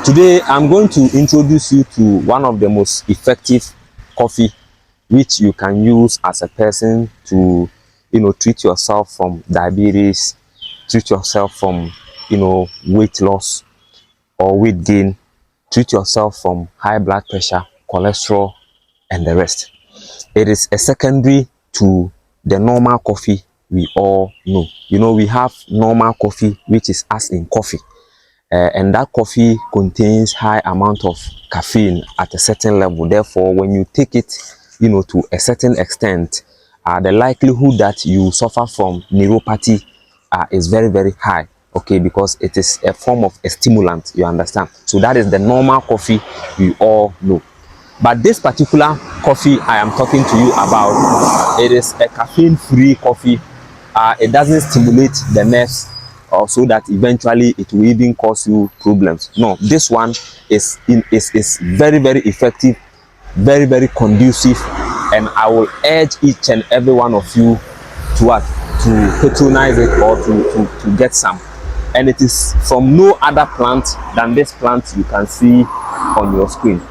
Today I'm going to introduce you to one of the most effective coffee which you can use as a person to treat yourself from diabetes, treat yourself from weight loss or weight gain, treat yourself from high blood pressure, cholesterol, and the rest. It is a secondary to the normal coffee we all know. We have normal coffee, which is as in coffee, and that coffee contains high amount of caffeine at a certain level. Therefore, when you take it to a certain extent, the likelihood that you suffer from neuropathy is very, very high. Okay, because it is a form of a stimulant, you understand. So that is the normal coffee we all know. But this particular coffee I am talking to you about, it is a caffeine-free coffee. It doesn't stimulate the nerves or so that eventually it will even cause you problems. No, this one is very, very effective, very, very conducive, and I will urge each and every one of you to patronize it or to get some. And it is from no other plant than this plant you can see on your screen.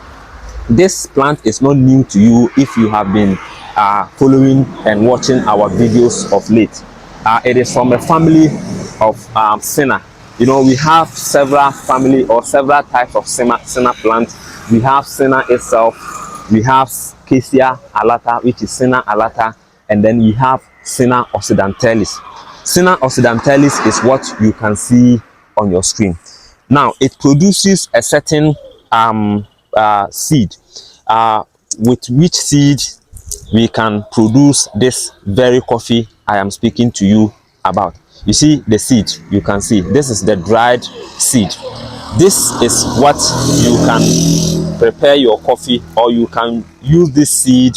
This plant is not new to you if you have been following and watching our videos of late. It is from a family of senna. We have several family or several types of senna plants. We have senna itself, we have Acacia alata, which is Senna alata, and then we have Senna occidentalis. Senna occidentalis is what you can see on your screen. Now, it produces a certain seed, with which seed we can produce this very coffee I am speaking to you about. You see the seed, you can see this is the dried seed. This is what you can prepare your coffee, or you can use this seed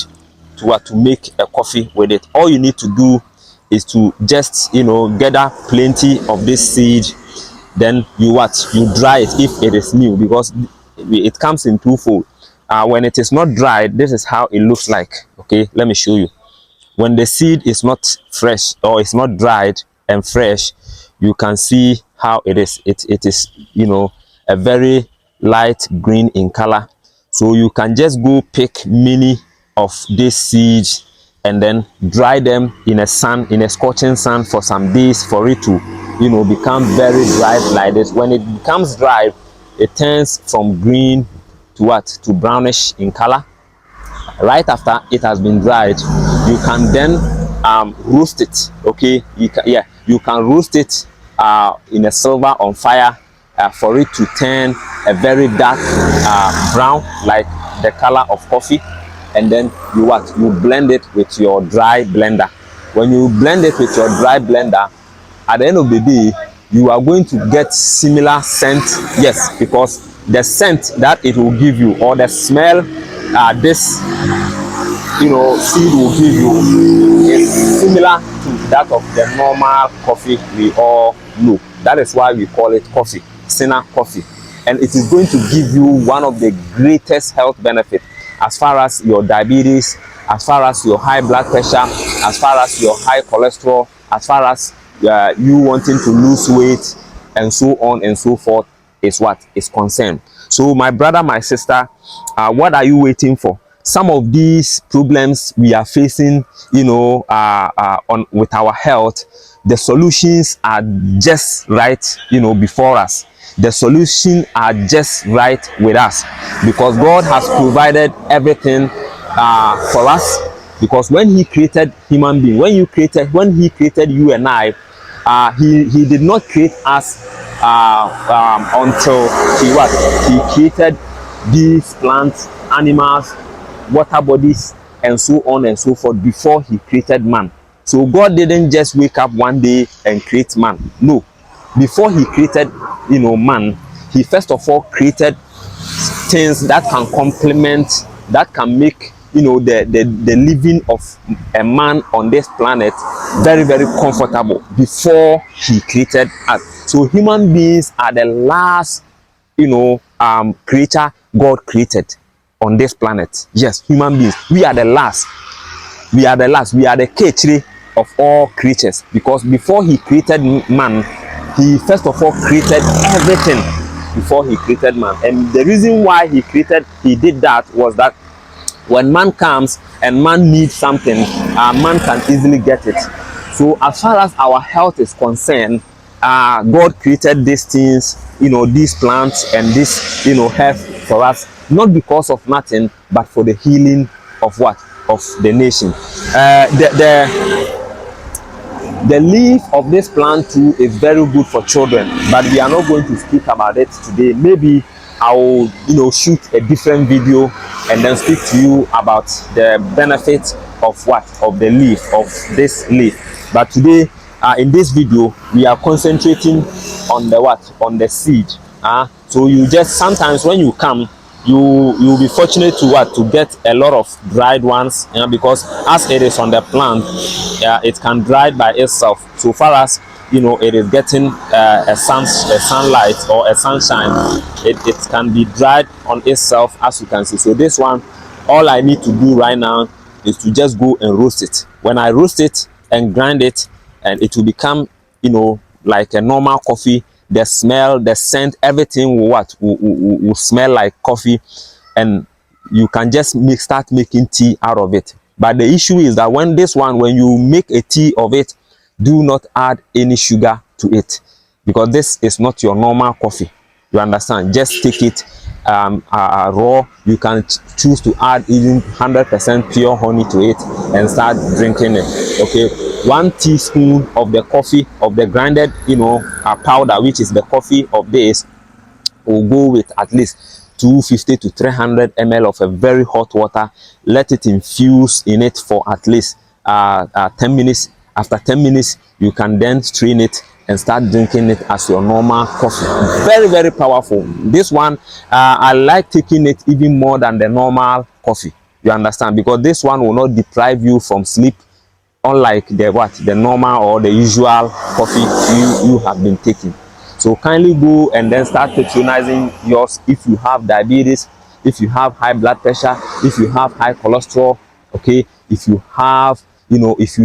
to make a coffee with it. All you need to do is to just gather plenty of this seed, then you dry it if it is new, because it comes in twofold. When it is not dried, this is how it looks like. Okay, let me show you. When the seed is not fresh or it's not dried and fresh, you can see how it is. It is a very light green in color. So you can just go pick many of these seeds and then dry them in a scorching sun for some days for it to become very dry like this. When it becomes dry, it turns from green to brownish in color. Right after it has been dried, you can then roast it. Okay, you can roast it in a silver on fire for it to turn a very dark brown, like the color of coffee. And then you blend it with your dry blender. When you blend it with your dry blender, at the end of the day, you are going to get similar scent. Yes, because the scent that it will give you, or the smell this seed will give you, is similar to that of the normal coffee we all know. That is why we call it coffee, Senna coffee. And it is going to give you one of the greatest health benefits as far as your diabetes, as far as your high blood pressure, as far as your high cholesterol, as far as you wanting to lose weight, and so on and so forth is concerned. So my brother, my sister, what are you waiting for? Some of these problems we are facing, with our health, the solutions are just right, before us. The solutions are just right with us, because God has provided everything for us. Because when He created human being, when He created you and I, He did not create us until He created these plants, animals, water bodies, and so on and so forth before He created man. So God didn't just wake up one day and create man. No, before He created man, He first of all created things that can complement, that can make the living of a man on this planet very, very comfortable before He created us. So human beings are the last creature God created on this planet. Yes, human beings, we are the last. We are the ch0lèșțèř0l of all creatures, because before He created man, He first of all created everything. before he created man. And the reason why he did that was that when man comes and man needs something, man can easily get it. So as far as our health is concerned, God created these things, you know, these plants and this, you know, health for us, not because of nothing, but for the healing of what? Of the nation. The leaf of this plant too is very good for children, but we are not going to speak about it today. Maybe I will, you know, shoot a different video and then speak to you about the benefits of what? Of the leaf, of this leaf. But today, in this video, we are concentrating on the what? On the seed. So you just, sometimes when you come, you'll be fortunate to what? To get a lot of dried ones, you know, because as it is on the plant, it can dry by itself. So far as, you know, it is getting a sunlight or a sunshine, it can be dried on itself, as you can see. So this one, all I need to do right now is to just go and roast it. When I roast it and grind it, and it will become, you know, like a normal coffee. The smell, the scent, everything will smell like coffee, and you can just start making tea out of it. But the issue is that when you make a tea of it, do not add any sugar to it, because this is not your normal coffee. You understand? Just take it raw. You can choose to add even 100% pure honey to it and start drinking it. Okay, 1 teaspoon of the coffee, of the grinded, you know, powder, which is the coffee of this, will go with at least 250 to 300 ml of a very hot water. Let it infuse in it for at least 10 minutes. After 10 minutes, you can then strain it and start drinking it as your normal coffee. Very, very powerful. This one, I like taking it even more than the normal coffee. You understand? Because this one will not deprive you from sleep, unlike the normal or the usual coffee you have been taking. So kindly go and then start patronizing yours if you have diabetes, if you have high blood pressure, if you have high cholesterol, okay, if you have, you know, if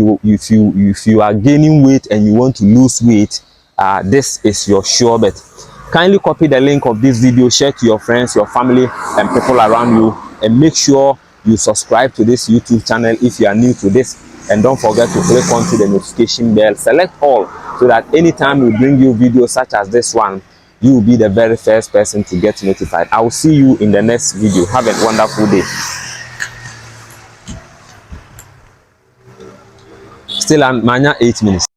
you are gaining weight and you want to lose weight, this is your sure bet. Kindly copy the link of this video, share to your friends, your family, and people around you, and make sure you subscribe to this YouTube channel if you are new to this. And don't forget to click onto the notification bell, select all, so that anytime we bring you videos such as this one, you will be the very first person to get notified. I will see you in the next video. Have a wonderful day. Still, I'm 8 minutes.